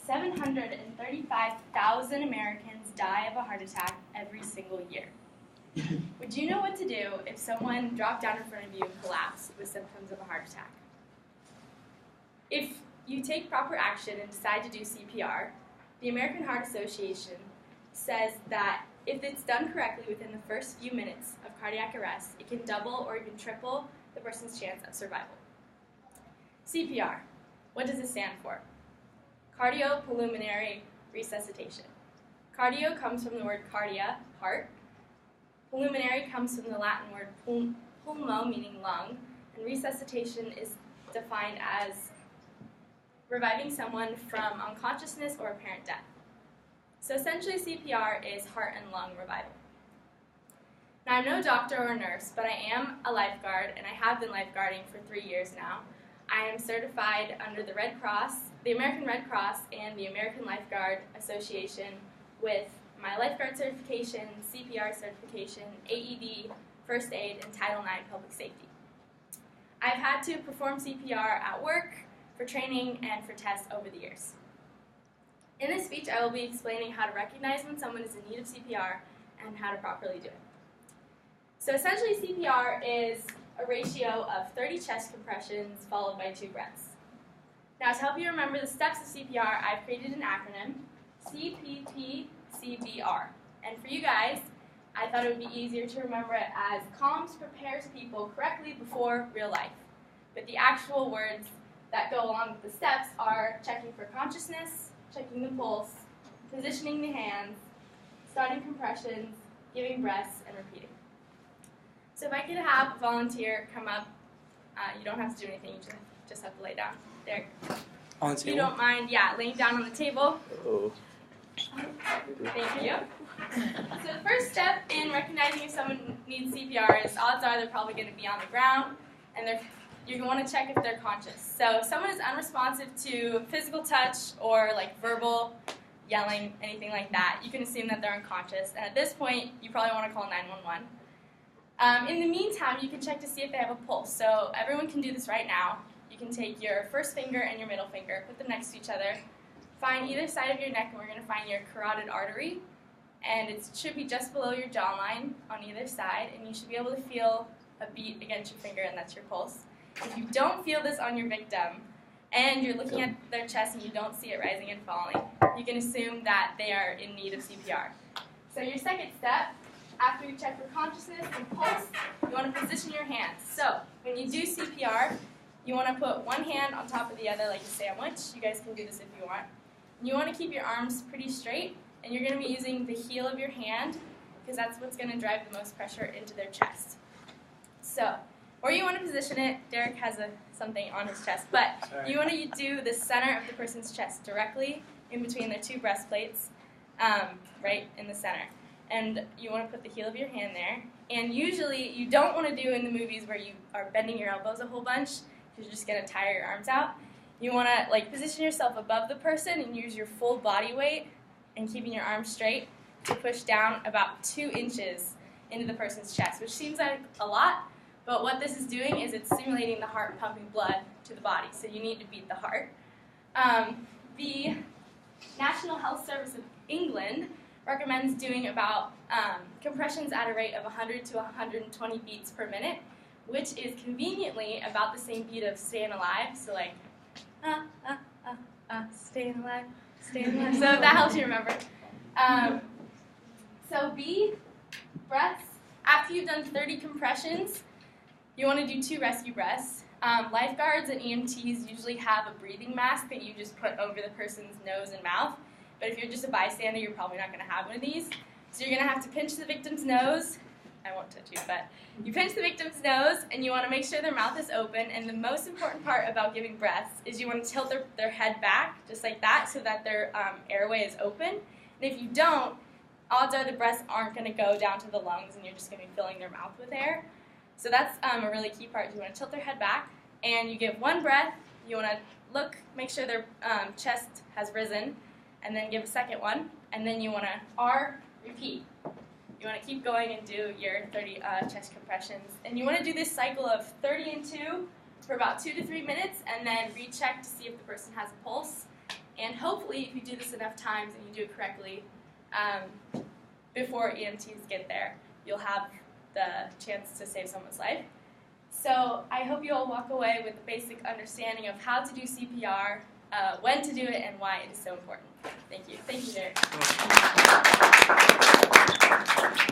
735,000 Americans die of a heart attack every single year. Would you know what to do if someone dropped down in front of you and collapsed with symptoms of a heart attack? If you take proper action and decide to do CPR, the American Heart Association says that if it's done correctly within the first few minutes of cardiac arrest, it can double or even triple the person's chance of survival. CPR, what does it stand for? Cardiopulmonary resuscitation. Cardio comes from the word cardia, heart. Pulmonary comes from the Latin word pulmo, meaning lung, and resuscitation is defined as reviving someone from unconsciousness or apparent death. So essentially CPR is heart and lung revival. Now I'm no doctor or nurse, but I am a lifeguard and I have been lifeguarding for 3 years now. I am certified under the Red Cross, the American Red Cross, and the American Lifeguard Association with my lifeguard certification, CPR certification, AED, first aid, and Title IX public safety. I've had to perform CPR at work, for training, and for tests over the years. In this speech, I will be explaining how to recognize when someone is in need of CPR and how to properly do it. So essentially, CPR is a ratio of 30 chest compressions followed by 2 breaths. Now, to help you remember the steps of CPR, I've created an acronym, CPPCBR. And for you guys, I thought it would be easier to remember it as CALMS prepares people correctly before real life. But the actual words that go along with the steps are checking for consciousness, checking the pulse, positioning the hands, starting compressions, giving breaths, and repeating. So if I could have a volunteer come up, you don't have to do anything, you just have to lay down. There. On the table? If you don't mind, laying down on the table. Oh. Thank you. So the first step in recognizing if someone needs CPR is odds are they're probably going to be on the ground, and you're going to want to check if they're conscious. So if someone is unresponsive to physical touch or like verbal, yelling, anything like that, you can assume that they're unconscious. And at this point, you probably want to call 911. In the meantime, you can check to see if they have a pulse. So everyone can do this right now. You can take your first finger and your middle finger, put them next to each other, find either side of your neck, and we're going to find your carotid artery. And it should be just below your jawline on either side, and you should be able to feel a beat against your finger, and that's your pulse. If you don't feel this on your victim, and you're looking at their chest and you don't see it rising and falling, you can assume that they are in need of CPR. So your second step, after you check for consciousness and pulse, you want to position your hands. So when you do CPR, you want to put one hand on top of the other like a sandwich. You guys can do this if you want. And you want to keep your arms pretty straight, and you're going to be using the heel of your hand because that's what's going to drive the most pressure into their chest. So, or you want to position it, Derek has something on his chest, but you want to do the center of the person's chest directly in between their 2 breastplates, right in the center. And you want to put the heel of your hand there. And usually you don't want to do in the movies where you are bending your elbows a whole bunch because you're just going to tire your arms out. You want to position yourself above the person and use your full body weight and keeping your arms straight to push down about 2 inches into the person's chest, which seems like a lot, but what this is doing is it's stimulating the heart pumping blood to the body, so you need to beat the heart. The National Health Service of England recommends doing about compressions at a rate of 100 to 120 beats per minute, which is conveniently about the same beat of staying alive, so like, staying alive, staying alive. So if that helps you remember. So B, breaths. After you've done 30 compressions, you want to do 2 rescue breaths. Lifeguards and EMTs usually have a breathing mask that you just put over the person's nose and mouth. But if you're just a bystander, you're probably not going to have one of these. So you're going to have to pinch the victim's nose. I won't touch you, but you pinch the victim's nose, and you want to make sure their mouth is open. And the most important part about giving breaths is you want to tilt their head back, just like that, so that their airway is open. And if you don't, odds are the breaths aren't going to go down to the lungs, and you're just going to be filling their mouth with air. So that's a really key part. You want to tilt their head back, and you give 1 breath. You want to look, make sure their chest has risen, and then give a second one, and then you want to repeat. You want to keep going and do your 30 chest compressions. And you want to do this cycle of 30 and 2 for about 2 to 3 minutes, and then recheck to see if the person has a pulse. And hopefully, if you do this enough times and you do it correctly, before EMTs get there, you'll have the chance to save someone's life. So I hope you all walk away with a basic understanding of how to do CPR, when to do it, and why it is so important. Thank you. Thank you, Derek.